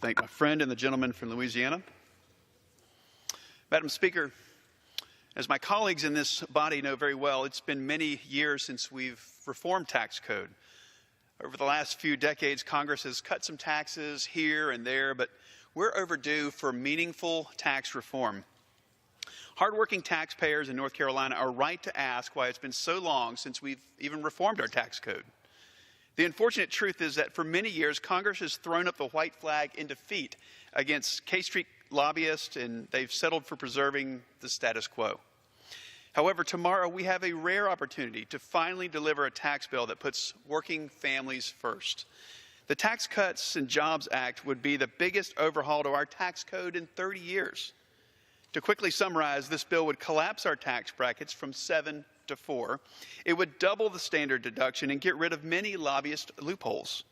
thank my friend and the gentleman from Louisiana. Madam Speaker, as my colleagues in this body know very well, it's been many years since we've reformed tax code. Over the last few decades, Congress has cut some taxes here and there, but we're overdue for meaningful tax reform. Hardworking taxpayers in North Carolina are right to ask why it's been so long since we've even reformed our tax code. The unfortunate truth is that for many years, Congress has thrown up the white flag in defeat against K Street lobbyists, and they've settled for preserving the status quo. However, tomorrow we have a rare opportunity to finally deliver a tax bill that puts working families first. The Tax Cuts and Jobs Act would be the biggest overhaul to our tax code in 30 years. To quickly summarize, this bill would collapse our tax brackets from 7 to 4. It would double the standard deduction and get rid of many lobbyist loopholes.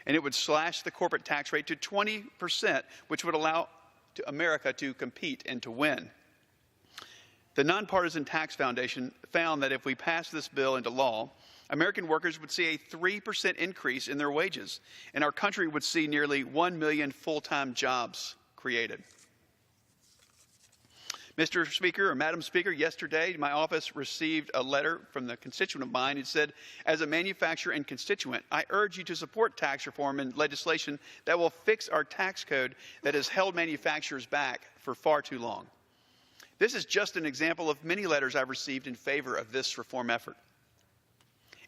And it would slash the corporate tax rate to 20%, which would allow America to compete and to win. The Nonpartisan Tax Foundation found that if we passed this bill into law, American workers would see a 3% increase in their wages, and our country would see nearly 1 million full-time jobs created. Mr. Speaker, or Madam Speaker, yesterday my office received a letter from the constituent of mine. It said, as a manufacturer and constituent, I urge you to support tax reform and legislation that will fix our tax code that has held manufacturers back for far too long. This is just an example of many letters I've received in favor of this reform effort.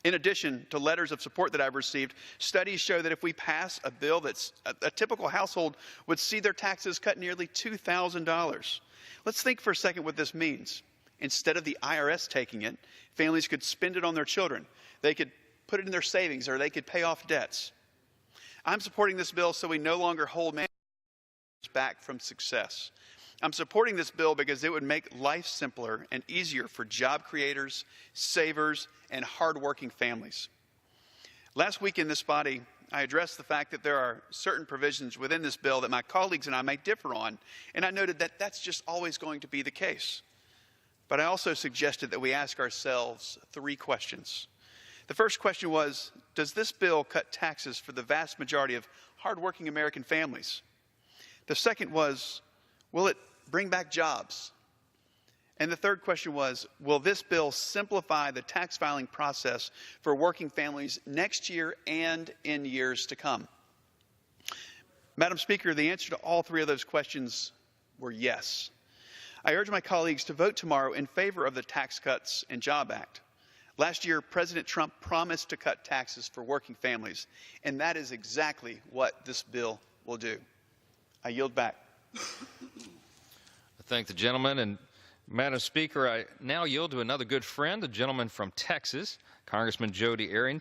In addition to letters of support that I've received, studies show that if we pass a bill that's a typical household would see their taxes cut nearly $2,000. Let's think for a second what this means. Instead of the IRS taking it, families could spend it on their children. They could put it in their savings, or they could pay off debts. I'm supporting this bill so we no longer hold manufacturers back from success. I'm supporting this bill because it would make life simpler and easier for job creators, savers, and hardworking families. Last week in this body, I addressed the fact that there are certain provisions within this bill that my colleagues and I may differ on, and I noted that that's just always going to be the case. But I also suggested that we ask ourselves 3 questions. The first question was, does this bill cut taxes for the vast majority of hardworking American families? The second was, will it bring back jobs? And the third question was, will this bill simplify the tax filing process for working families next year and in years to come? Madam Speaker, the answer to all 3 of those questions were yes. I urge my colleagues to vote tomorrow in favor of the Tax Cuts and Jobs Act. Last year, President Trump promised to cut taxes for working families, and that is exactly what this bill will do. I yield back. I thank the gentleman. And Madam Speaker, I now yield to another good friend, the gentleman from Texas, Congressman Jody Arrington.